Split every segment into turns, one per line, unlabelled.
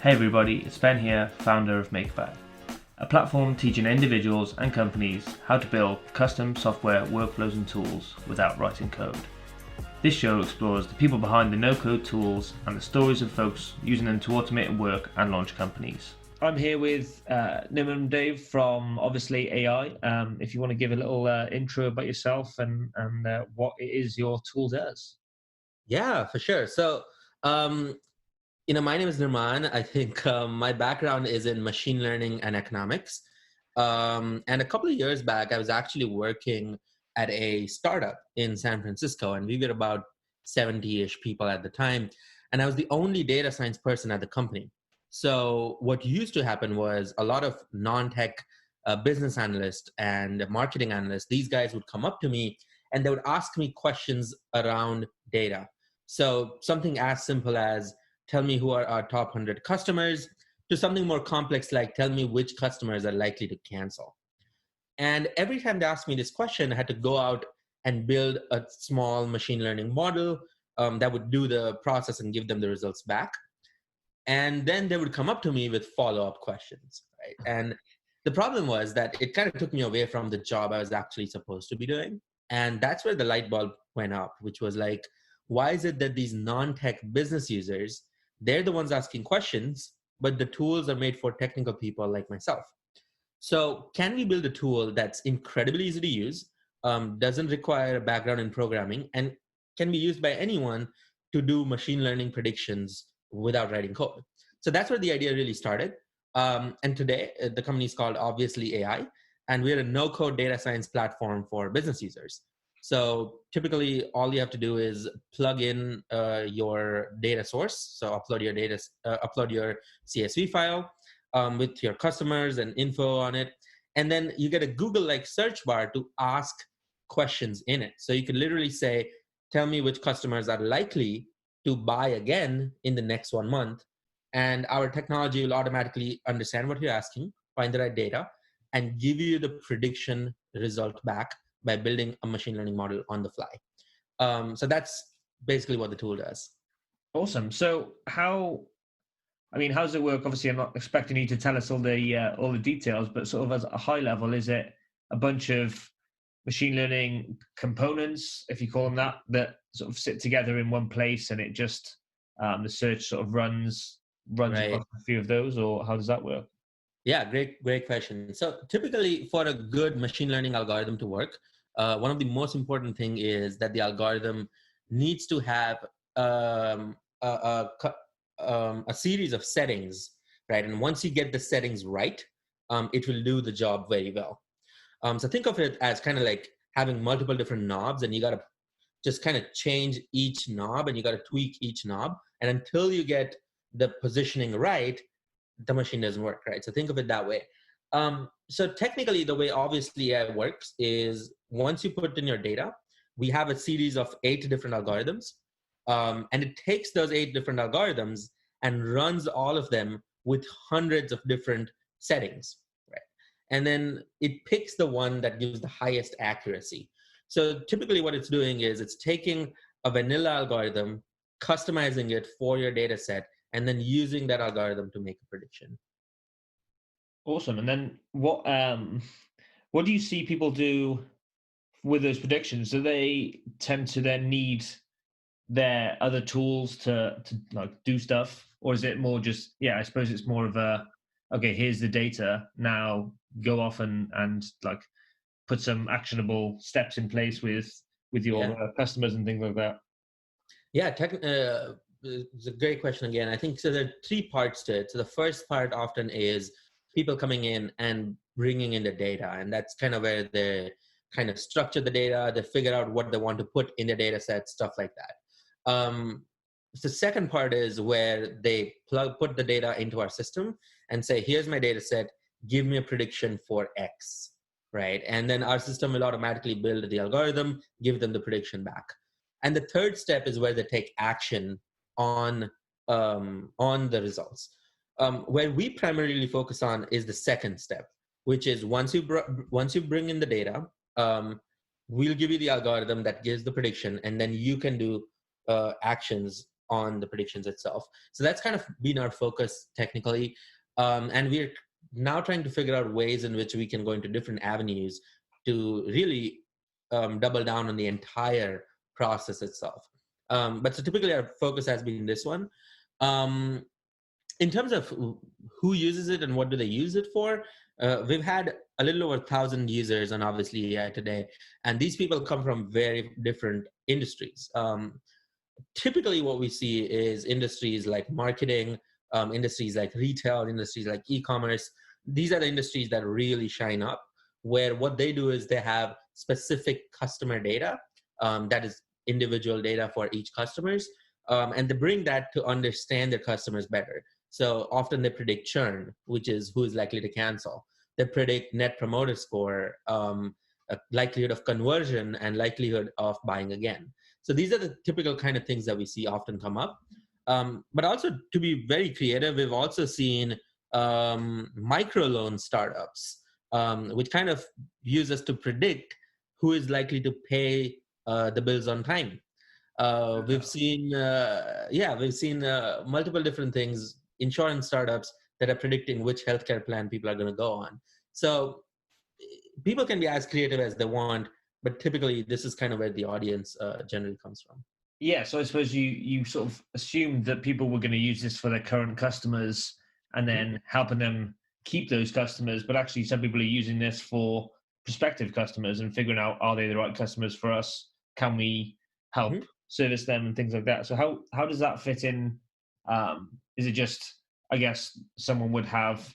Hey everybody, it's Ben here, founder of MakeBad, a platform teaching individuals and companies how to build custom software workflows and tools without writing code. This show explores the people behind the no-code tools and the stories of folks using them to automate work and launch companies. I'm here with Nirman Dave from Obviously.ai. If you want to give a little intro about yourself and what it is your tool does.
Yeah, for sure. So, my name is Nirman. I think my background is in machine learning and economics. And a couple of years back, I was actually working at a startup in San Francisco, and we were about 70-ish people at the time. And I was the only data science person at the company. So what used to happen was a lot of non-tech business analysts and marketing analysts, these guys would come up to me and they would ask me questions around data. So something as simple as, tell me who are our top 100 customers, to something more complex like, tell me which customers are likely to cancel. And every time they asked me this question, I had to go out and build a small machine learning model that would do the process and give them the results back. And then they would come up to me with follow-up questions, right? And the problem was that it kind of took me away from the job I was actually supposed to be doing. And that's where the light bulb went up, which was like, why is it that these non-tech business users, they're the ones asking questions, but the tools are made for technical people like myself? So can we build a tool that's incredibly easy to use, doesn't require a background in programming, and can be used by anyone to do machine learning predictions without writing code? So that's where the idea really started. And today, the company is called Obviously.ai, and we're a no-code data science platform for business users. So typically, all you have to do is plug in your data source. So upload your CSV file with your customers and info on it, and then you get a Google-like search bar to ask questions in it. So you can literally say, "Tell me which customers are likely to buy again in the next 1 month," and our technology will automatically understand what you're asking, find the right data, and give you the prediction result back by building a machine learning model on the fly. So that's basically what the tool does.
Awesome. So how does it work? Obviously, I'm not expecting you to tell us all the details, but sort of as a high level, is it a bunch of machine learning components, if you call them that, that sort of sit together in one place, and it just the search sort of runs
Right.
across a few of those, or how does that work?
Yeah, great question. So typically for a good machine learning algorithm to work, one of the most important thing is that the algorithm needs to have a series of settings, right? And once you get the settings right, it will do the job very well. So think of it as kind of like having multiple different knobs, and you got to just kind of change each knob, and you got to tweak each knob. And until you get the positioning right, the machine doesn't work, right? So think of it that way. So technically, the way Obviously AI works is once you put in your data, we have a series of 8 different algorithms, and it takes those 8 different algorithms and runs all of them with hundreds of different settings, right? And then it picks the one that gives the highest accuracy. So typically what it's doing is it's taking a vanilla algorithm, customizing it for your data set, and then using that algorithm to make a prediction.
Awesome. And then what do you see people do with those predictions? Do they tend to then need their other tools to like do stuff, or is it more just, I suppose it's more of a, okay, here's the data, now go off and like put some actionable steps in place with your
Yeah,
customers and things like that?
yeah. It's a great question again. I think so. There are 3 parts to it. So the first part often is people coming in and bringing in the data, and that's kind of where they kind of structure the data. They figure out what they want to put in the data set, stuff like that. The second part is where they put the data into our system and say, here's my data set, give me a prediction for X, right? And then our system will automatically build the algorithm, give them the prediction back. And the third step is where they take action on the results. Where we primarily focus on is the second step, which is once you bring in the data, we'll give you the algorithm that gives the prediction, and then you can do actions on the predictions itself. So that's kind of been our focus technically. And we're now trying to figure out ways in which we can go into different avenues to really double down on the entire process itself. But so typically our focus has been this one. In terms of who uses it and what do they use it for, we've had a little over 1,000 users on Obviously.ai today, and these people come from very different industries. Typically what we see is industries like marketing, industries like retail, industries like e-commerce. These are the industries that really shine up, where what they do is they have specific customer data that is individual data for each customers, and they bring that to understand their customers better. So often they predict churn, which is who is likely to cancel. They predict net promoter score, likelihood of conversion, and likelihood of buying again. So these are the typical kind of things that we see often come up. But also, to be very creative, we've also seen microloan startups, which kind of use us to predict who is likely to pay the bills on time. We've seen multiple different things, insurance startups that are predicting which healthcare plan people are going to go on. So people can be as creative as they want, but typically this is kind of where the audience generally comes from.
Yeah, so I suppose you sort of assumed that people were going to use this for their current customers and then helping them keep those customers, but actually some people are using this for prospective customers and figuring out, are they the right customers for us? Can we help service them and things like that? So how does that fit in? Is it just, I guess, someone would have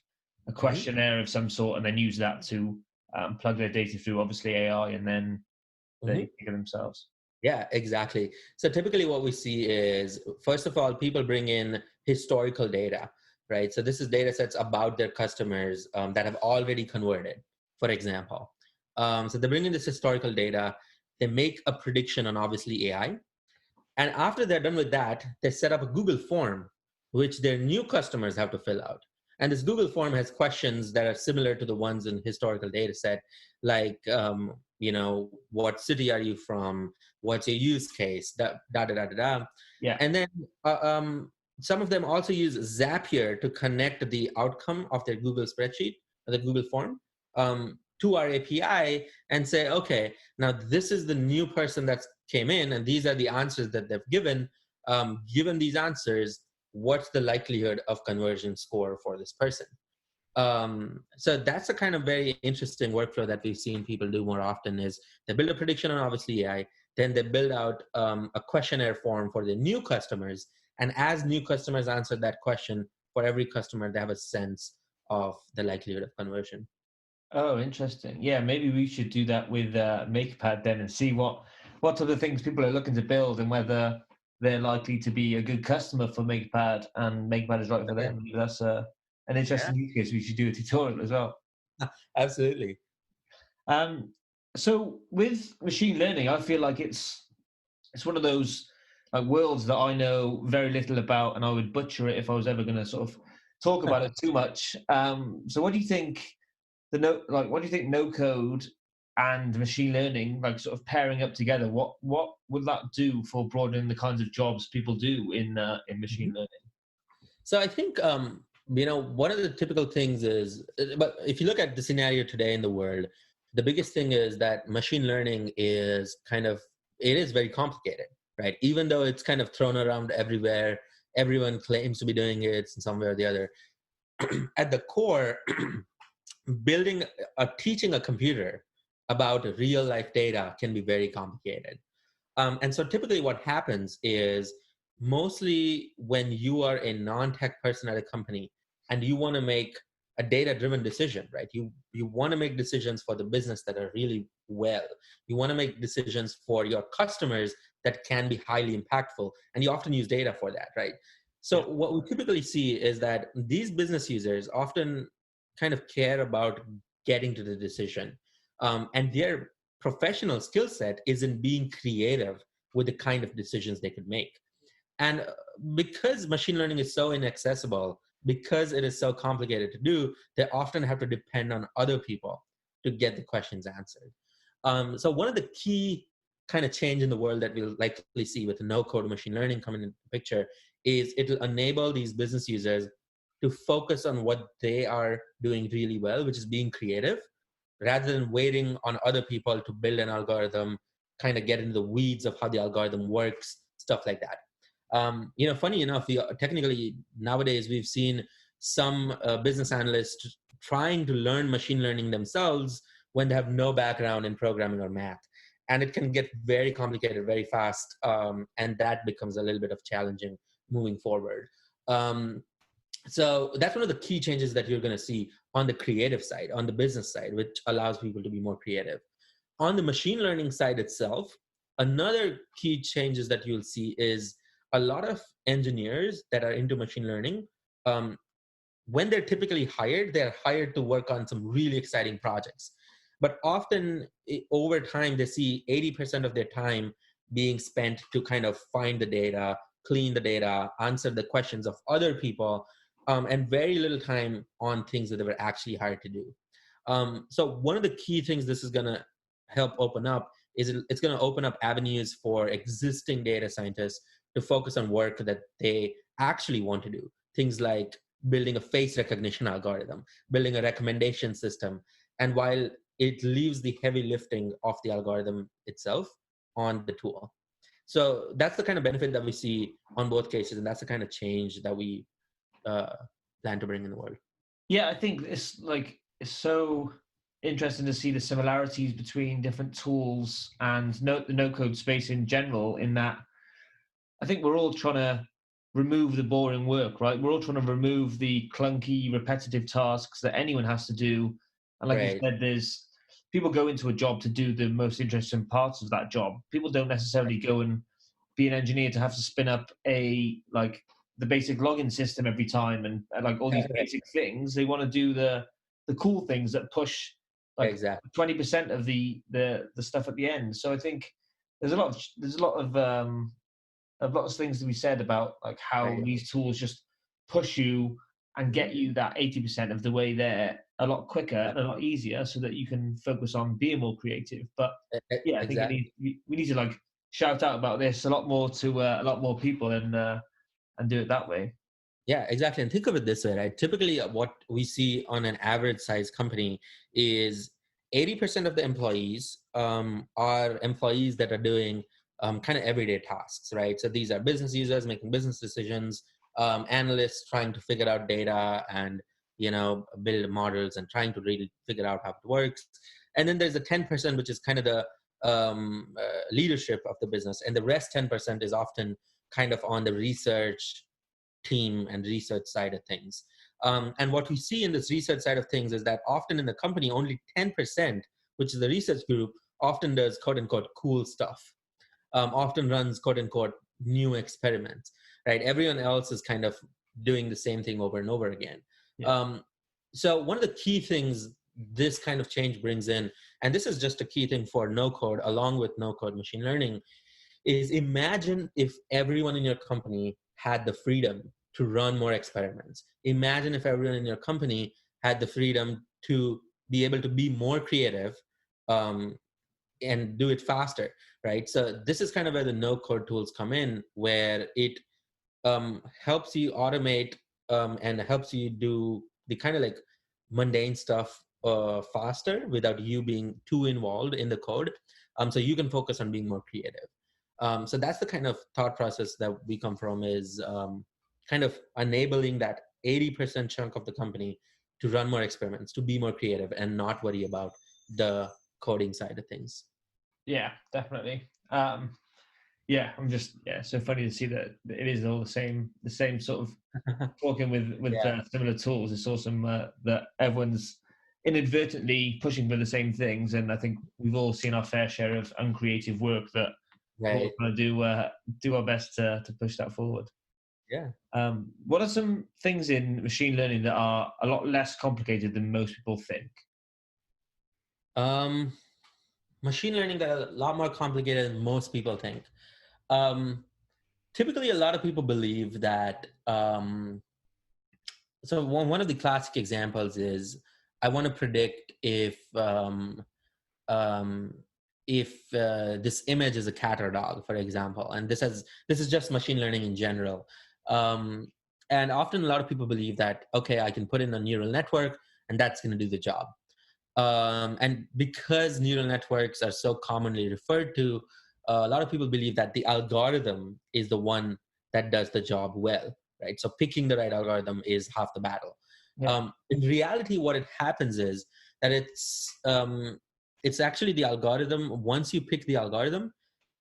a questionnaire of some sort and then use that to plug their data through, obviously AI, and then they figure themselves?
Yeah, exactly. So typically what we see is, first of all, people bring in historical data, right? So this is data sets about their customers that have already converted, for example. So they bring in this historical data, they make a prediction on Obviously AI. And after they're done with that, they set up a Google form, which their new customers have to fill out. And this Google form has questions that are similar to the ones in historical data set, like, what city are you from? What's your use case?
Yeah.
And then some of them also use Zapier to connect the outcome of their Google spreadsheet, or the Google form, to our API and say, okay, now this is the new person that came in and these are the answers that they've given. Given these answers, what's the likelihood of conversion score for this person? So that's a kind of very interesting workflow that we've seen people do more often. Is they build a prediction on Obviously AI, then they build out a questionnaire form for the new customers. And as new customers answer that question, for every customer, they have a sense of the likelihood of conversion.
Oh, interesting. Yeah, maybe we should do that with MakePad then and see what other things people are looking to build and whether they're likely to be a good customer for MakePad and MakePad is right for them. Maybe that's an interesting use case. We should do a tutorial as well.
Absolutely.
So with machine learning, I feel like it's one of those like worlds that I know very little about, and I would butcher it if I was ever going to sort of talk about it too much. So what do you think? What do you think NoCode and machine learning, like sort of pairing up together, what would that do for broadening the kinds of jobs people do in machine learning?
So I think one of the typical things is, but if you look at the scenario today in the world, the biggest thing is that machine learning is it is very complicated, right? Even though it's kind of thrown around everywhere, everyone claims to be doing it in some way or the other. At the core, teaching a computer about real life data can be very complicated. And so typically what happens is, mostly when you are a non-tech person at a company and you want to make a data-driven decision, right? You want to make decisions for the business that are really well. You want to make decisions for your customers that can be highly impactful. And you often use data for that, right? So what we typically see is that these business users often kind of care about getting to the decision. And their professional skill set is in being creative with the kind of decisions they could make. And because machine learning is so inaccessible, because it is so complicated to do, they often have to depend on other people to get the questions answered. So one of the key kind of change in the world that we'll likely see with no-code machine learning coming into the picture is it'll enable these business users to focus on what they are doing really well, which is being creative, rather than waiting on other people to build an algorithm, kind of get into the weeds of how the algorithm works, stuff like that. Funny enough, technically nowadays we've seen some business analysts trying to learn machine learning themselves when they have no background in programming or math. And it can get very complicated very fast. And that becomes a little bit of challenging moving forward. So that's one of the key changes that you're going to see on the creative side, on the business side, which allows people to be more creative. On the machine learning side itself, another key changes that you'll see is a lot of engineers that are into machine learning, when they're typically hired, they're hired to work on some really exciting projects. But often over time, they see 80% of their time being spent to kind of find the data, clean the data, answer the questions of other people, and very little time on things that they were actually hired to do. So one of the key things this is going to help open up is it's going to open up avenues for existing data scientists to focus on work that they actually want to do. Things like building a face recognition algorithm, building a recommendation system. And while it leaves the heavy lifting of the algorithm itself on the tool. So that's the kind of benefit that we see on both cases. And that's the kind of change that we plan to bring in the world.
Yeah, I think it's so interesting to see the similarities between different tools and the no-code space in general, in that I think we're all trying to remove the boring work, right? We're all trying to remove the clunky, repetitive tasks that anyone has to do. And like you said, there's people go into a job to do the most interesting parts of that job. People don't necessarily go and be an engineer to have to spin up the basic login system every time and like all these basic things. They want to do the cool things that push like 20% of the stuff at the end. So I think there's a lot of things to be said about like how these tools just push you and get you that 80% of the way there a lot quicker and a lot easier, so that you can focus on being more creative. But yeah, I think we need to like shout out about this a lot more to a lot more people and do it that way.
Yeah, exactly. And think of it this way, right? Typically what we see on an average size company is 80% of the employees are employees that are doing kind of everyday tasks, right? So these are business users making business decisions, analysts trying to figure out data and, build models and trying to really figure out how it works. And then there's the 10%, which is kind of the leadership of the business. And the rest 10% is often kind of on the research team and research side of things. And what we see in this research side of things is that often in the company, only 10%, which is the research group, often does quote unquote cool stuff, often runs quote unquote new experiments, right? Everyone else is kind of doing the same thing over and over again. Yeah. So one of the key things this kind of change brings in, and this is just a key thing for no code along with no code machine learning, is imagine if everyone in your company had the freedom to run more experiments. Imagine if everyone in your company had the freedom to be able to be more creative and do it faster, right? So this is kind of where the no-code tools come in, where it helps you automate and helps you do the kind of like mundane stuff faster without you being too involved in the code. So you can focus on being more creative. So that's the kind of thought process that we come from, is kind of enabling that 80% chunk of the company to run more experiments, to be more creative and not worry about the coding side of things.
Yeah, definitely. Yeah, so funny to see that it is all the same sort of talking with similar tools. It's awesome that everyone's inadvertently pushing for the same things, and I think we've all seen our fair share of uncreative work that we're going to do our best to push that forward.
Yeah.
What are some things in machine learning that are a lot less complicated than most people think?
Machine learning that are a lot more complicated than most people think. Typically, a lot of people believe that. So one of the classic examples is, I want to predict if if this image is a cat or dog, for example, and this is just machine learning in general. And often a lot of people believe that, okay, I can put in a neural network and that's going to do the job. And because neural networks are so commonly referred to, a lot of people believe that the algorithm is the one that does the job well, right? So picking the right algorithm is half the battle.
Yeah.
In reality, what it happens is that it's actually the algorithm. Once you pick the algorithm,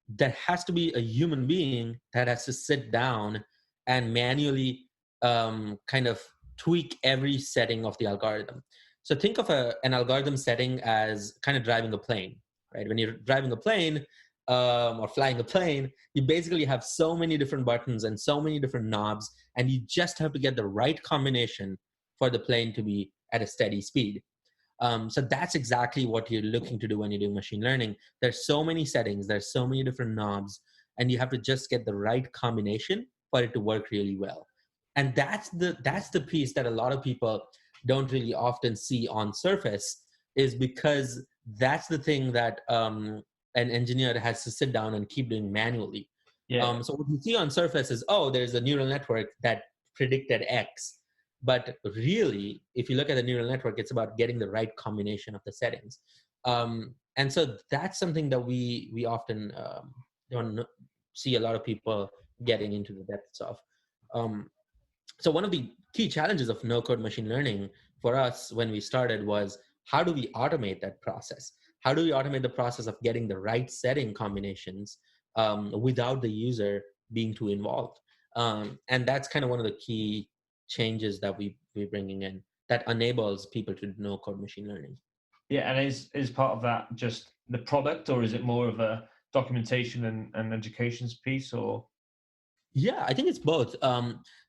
there has to be a human being that has to sit down and manually kind of tweak every setting of the algorithm. So think of an algorithm setting as kind of driving a plane, right? When you're driving a plane or flying a plane, you basically have so many different buttons and so many different knobs, and you just have to get the right combination for the plane to be at a steady speed. So that's exactly what you're looking to do when you're doing machine learning. There's so many settings, there's so many different knobs, and you have to just get the right combination for it to work really well. And that's the piece that a lot of people don't really often see on surface, is because that's the thing that an engineer has to sit down and keep doing manually.
Yeah.
So what you see on surface is, oh, there's a neural network that predicted X. But really, if you look at the neural network, it's about getting the right combination of the settings. And so that's something that we often don't see a lot of people getting into the depths of. Um, so one of the key challenges of no-code machine learning for us when we started was, how do we automate that process? How do we automate the process of getting the right setting combinations without the user being too involved? And that's kind of one of the key changes that we're bringing in that enables people to do no-code machine learning.
Yeah, and is part of that just the product, or is it more of a documentation and educations piece, or?
Yeah, I think it's both.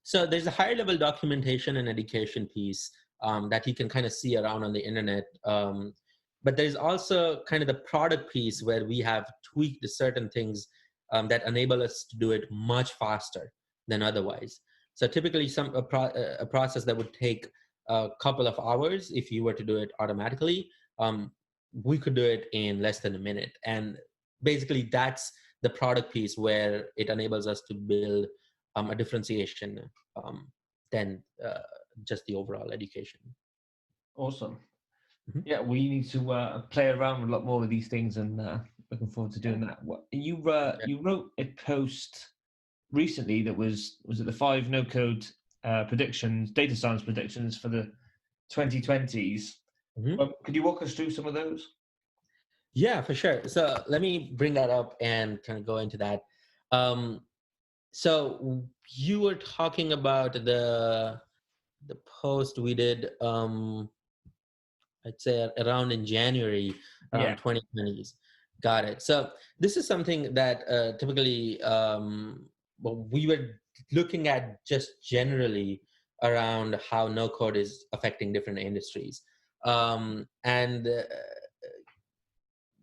So there's a higher level documentation and education piece that you can kind of see around on the internet. But there's also kind of the product piece where we have tweaked certain things that enable us to do it much faster than otherwise. So typically a process that would take a couple of hours, if you were to do it automatically, we could do it in less than a minute. And basically that's the product piece where it enables us to build a differentiation than just the overall education.
Awesome.
Mhm.
Yeah, we need to play around with a lot more of these things, and looking forward to doing that. You wrote a post recently that was it the 5 no code predictions, data science predictions for the 2020s.
Mhm.
Could you walk us through some of those?
Yeah, for sure. So let me bring that up and kind of go into that. Um, so you were talking about the post we did, I'd say around in January,
Yeah.
around 2020s. Got it. So this is something that typically well, we were looking at just generally around how no code is affecting different industries. And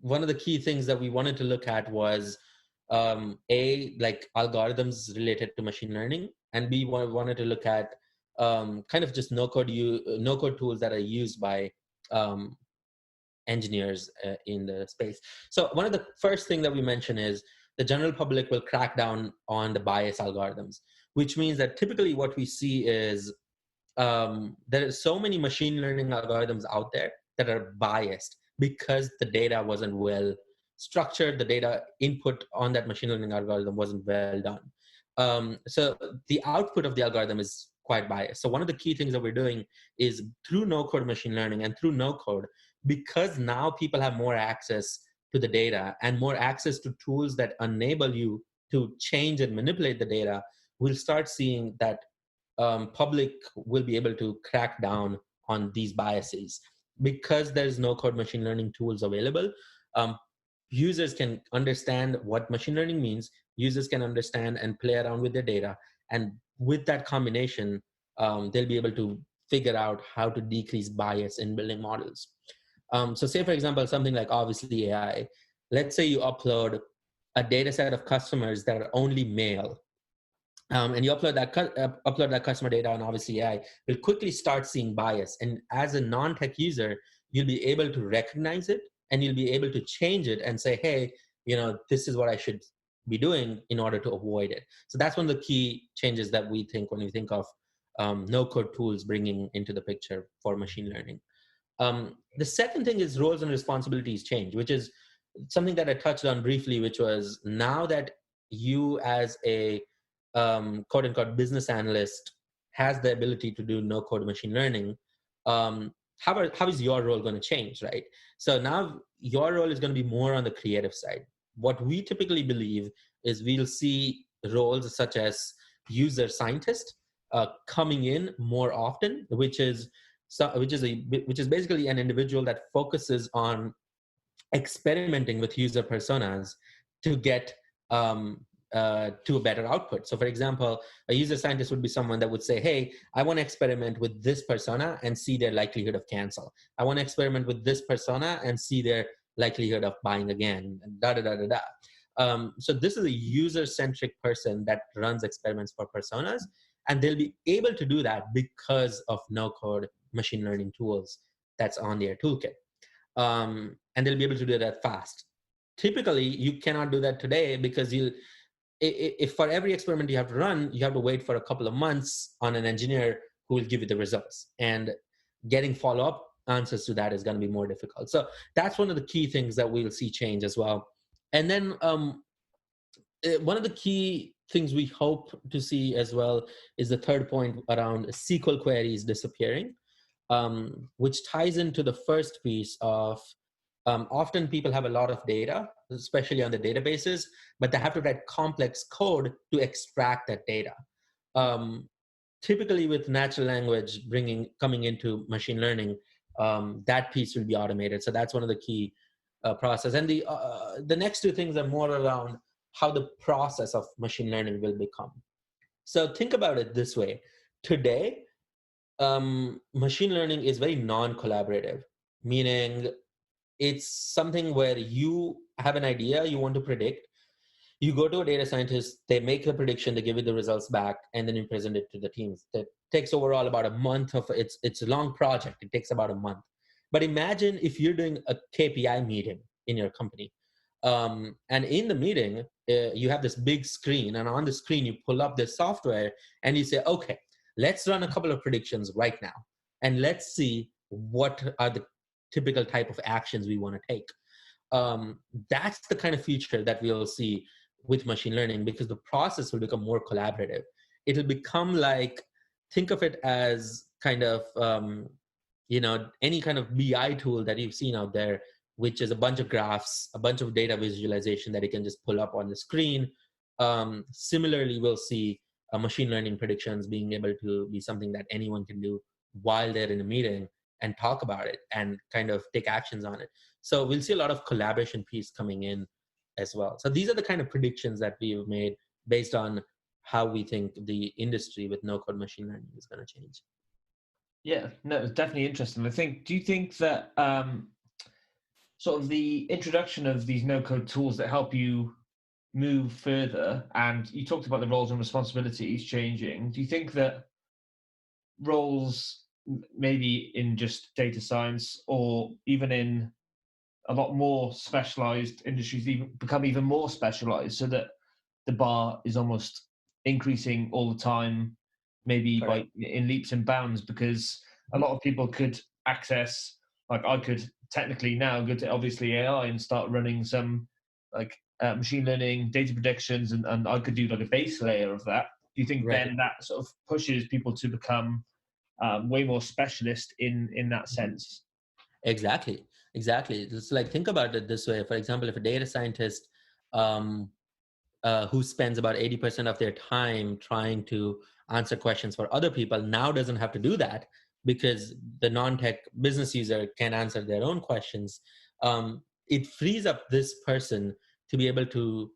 one of the key things that we wanted to look at was like algorithms related to machine learning, and B, wanted to look at kind of just no code tools that are used by um, engineers in the space. So one of the first thing that we mention is the general public will crack down on the bias algorithms, which means that typically what we see is there are so many machine learning algorithms out there that are biased because the data wasn't well structured, the data input on that machine learning algorithm wasn't well done. So the output of the algorithm is quite biased. So one of the key things that we're doing is through no code machine learning and through no code, because now people have more access to the data and more access to tools that enable you to change and manipulate the data, we'll start seeing that public will be able to crack down on these biases. Because there's no code machine learning tools available, um, users can understand what machine learning means, users can understand and play around with their data, and with that combination they'll be able to figure out how to decrease bias in building models. So say for example something like Obviously.ai, let's say you upload a data set of customers that are only male, and you upload that customer data on Obviously.ai, will quickly start seeing bias. And as a non-tech user, you'll be able to recognize it and you'll be able to change it and say, hey, this is what I should be doing in order to avoid it. So that's one of the key changes that we think when we think of no-code tools bringing into the picture for machine learning. The second thing is roles and responsibilities change, which is something that I touched on briefly, which was now that you as a quote unquote business analyst has the ability to do no code machine learning, how is your role going to change, right? So now your role is going to be more on the creative side. What we typically believe is we'll see roles such as user scientist coming in more often, which is basically an individual that focuses on experimenting with user personas to get to a better output. So for example, a user scientist would be someone that would say, hey, I want to experiment with this persona and see their likelihood of cancel. I want to experiment with this persona and see their likelihood of buying again, and da da da da da. So this is a user-centric person that runs experiments for personas, and they'll be able to do that because of no-code machine learning tools that's on their toolkit. And they'll be able to do that fast. Typically, you cannot do that today because if for every experiment you have to run, you have to wait for a couple of months on an engineer who will give you the results. And getting follow-up answers to that is going to be more difficult. So that's one of the key things that we'll see change as well. And then one of the key things we hope to see as well is the third point around SQL queries disappearing, which ties into the first piece of often people have a lot of data, especially on the databases, but they have to write complex code to extract that data. Typically with natural language coming into machine learning, that piece will be automated. So that's one of the key process. And the next two things are more around how the process of machine learning will become. So think about it this way. Today, machine learning is very non-collaborative, meaning it's something where you have an idea you want to predict, you go to a data scientist, they make the prediction, they give you the results back, and then you present it to the teams. That takes overall about a month of it's a long project. It takes about a month. But imagine if you're doing a KPI meeting in your company. And in the meeting, you have this big screen, and on the screen, you pull up this software and you say, okay, let's run a couple of predictions right now. And let's see what are the typical type of actions we want to take. That's the kind of future that we'll see with machine learning, because the process will become more collaborative. It'll become like, think of it as kind of, any kind of BI tool that you've seen out there, which is a bunch of graphs, a bunch of data visualization that you can just pull up on the screen. Similarly, we'll see machine learning predictions being able to be something that anyone can do while they're in a meeting and talk about it and kind of take actions on it. So we'll see a lot of collaboration piece coming in as well. So these are the kind of predictions that we've made based on how we think the industry with no-code machine learning is going to change.
Yeah, no, it's definitely interesting. Do you think that sort of the introduction of these no-code tools that help you move further, and you talked about the roles and responsibilities changing, do you think that roles maybe in just data science or even in a lot more specialized industries even become even more specialized, so that the bar is almost increasing all the time, maybe in leaps and bounds, because a lot of people could access, like I could technically now go to Obviously.ai and start running some machine learning data predictions, and I could do like a base layer of that. Do you think then that sort of pushes people to become way more specialist in that sense?
Exactly. It's like, think about it this way. For example, if a data scientist who spends about 80% of their time trying to answer questions for other people now doesn't have to do that because the non-tech business user can answer their own questions, it frees up this person to be able to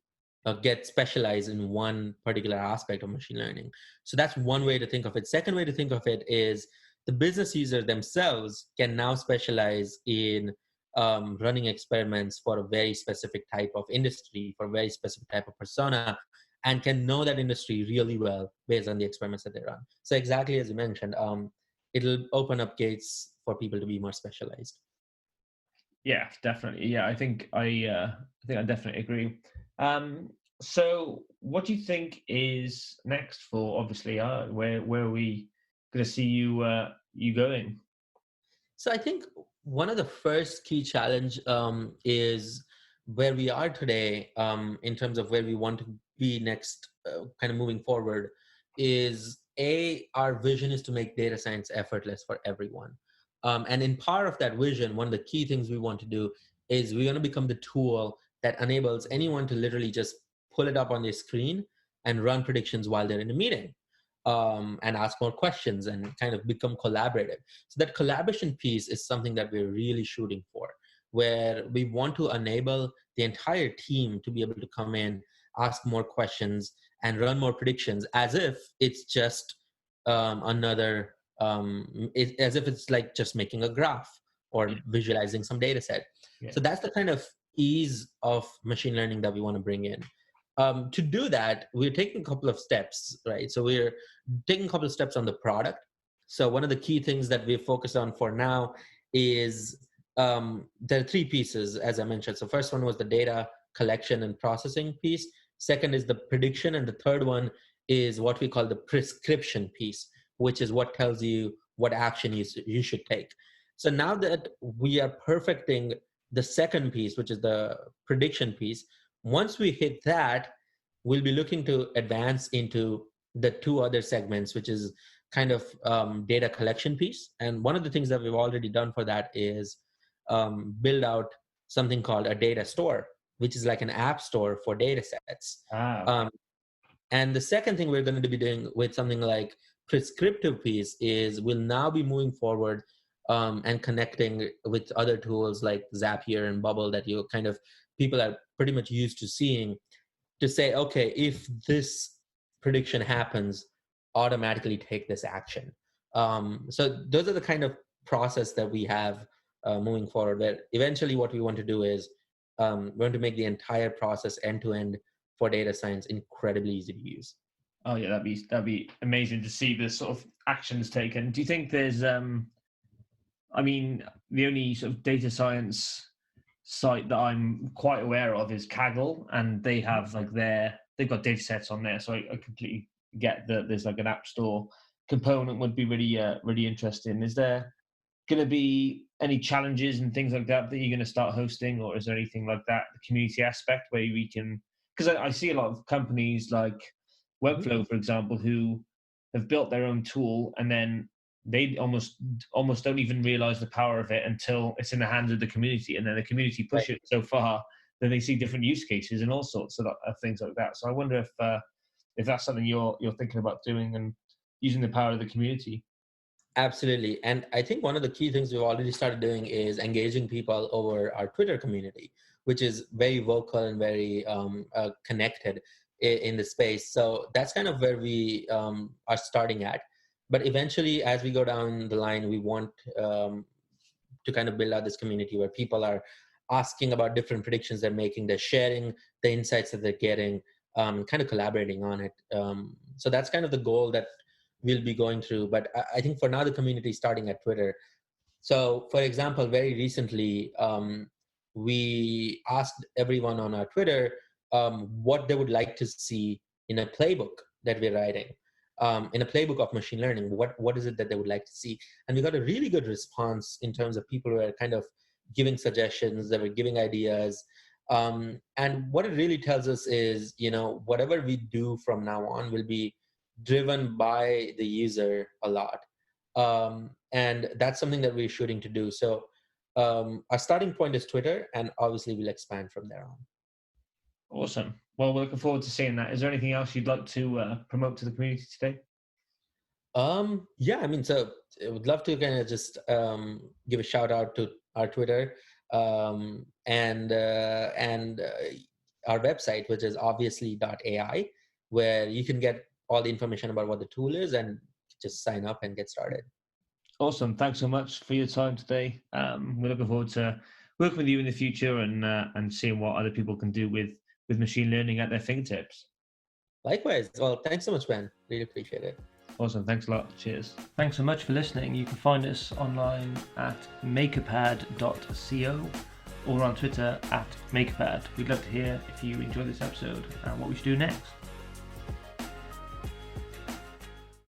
get specialized in one particular aspect of machine learning. So that's one way to think of it. Second way to think of it is the business user themselves can now specialize in running experiments for a very specific type of industry, for a very specific type of persona, and can know that industry really well based on the experiments that they run. So exactly as you mentioned, it'll open up gates for people to be more specialized.
Yeah, definitely. Yeah, I definitely agree. So what do you think is next for Obviously? Where are we going to see you going?
So I think one of the first key challenge is where we are today in terms of where we want to be next, kind of moving forward. Is our vision is to make data science effortless for everyone, and in part of that vision, one of the key things we want to do is we want to become the tool that enables anyone to literally just pull it up on their screen and run predictions while they're in a meeting, and ask more questions and kind of become collaborative. So that collaboration piece is something that we're really shooting for, where we want to enable the entire team to be able to come in, ask more questions, and run more predictions as if it's just as if it's like just making a graph
Yeah.
or visualizing some data set.
Yeah.
So that's the kind of ease of machine learning that we want to bring in. To do that, we're taking a couple of steps, right? So we're taking a couple of steps on the product. So one of the key things that we're focused on for now is there are three pieces, as I mentioned. So first one was the data collection and processing piece. Second is the prediction, and the third one is what we call the prescription piece, which is what tells you what action you should take. So now that we are perfecting the second piece, which is the prediction piece, once we hit that, we'll be looking to advance into the two other segments, which is kind of data collection piece. And one of the things that we've already done for that is build out something called a data store, which is like an app store for data sets.
Okay.
Um, and the second thing we're going to be doing with something like prescriptive piece is we'll now be moving forward and connecting with other tools like Zapier and Bubble that you kind of people are pretty much used to seeing, to say, okay, if this prediction happens, automatically take this action. So those are the kind of process that we have moving forward. Where eventually, what we want to do is we want to make the entire process end to end for data science incredibly easy to use.
Oh yeah, that'd be amazing to see the sort of actions taken. Do you think there's I mean, the only sort of data science site that I'm quite aware of is Kaggle, and they have like they've got data sets on there. So I completely get that there's like an app store component would be really interesting. Is there going to be any challenges and things like that that you're going to start hosting, or is there anything like that, the community aspect where we can? Because I see a lot of companies like
Mhm.
Webflow, for example, who have built their own tool and then they almost don't even realize the power of it until it's in the hands of the community, and then the community
Right.
push it so far that they see different use cases and all sorts of things like that. So I wonder if that's something you're thinking about doing and using the power of the community.
Absolutely. And I think one of the key things we've already started doing is engaging people over our Twitter community, which is very vocal and very connected in the space. So that's kind of where we are starting at. But eventually, as we go down the line, we want to kind of build out this community where people are asking about different predictions they're making, they're sharing the insights that they're getting, kind of collaborating on it. So that's kind of the goal that we'll be going through. But I think for now, the community is starting at Twitter. So, for example, very recently, we asked everyone on our Twitter what they would like to see in a playbook that we're writing, in a playbook of machine learning. What is it that they would like to see? And we got a really good response in terms of people who are kind of giving suggestions, that were giving ideas. And what it really tells us is, whatever we do from now on will be driven by the user a lot. And that's something that we're shooting to do. So our starting point is Twitter, and obviously we'll expand from there on.
Awesome. Well, we're looking forward to seeing that. Is there anything else you'd like to promote to the community today?
Yeah, I mean, so I would love to kind of just give a shout out to our Twitter, and our website, which is Obviously.ai, where you can get all the information about what the tool is and just sign up and get started.
Awesome. Thanks so much for your time today. We're looking forward to working with you in the future and seeing what other people can do with machine learning at their fingertips.
Likewise. Well, thanks so much, Ben. Really appreciate it.
Awesome. Thanks a lot. Cheers. Thanks so much for listening. You can find us online at makerpad.co. or on Twitter at MakerPad. We'd love to hear if you enjoyed this episode and what we should do next.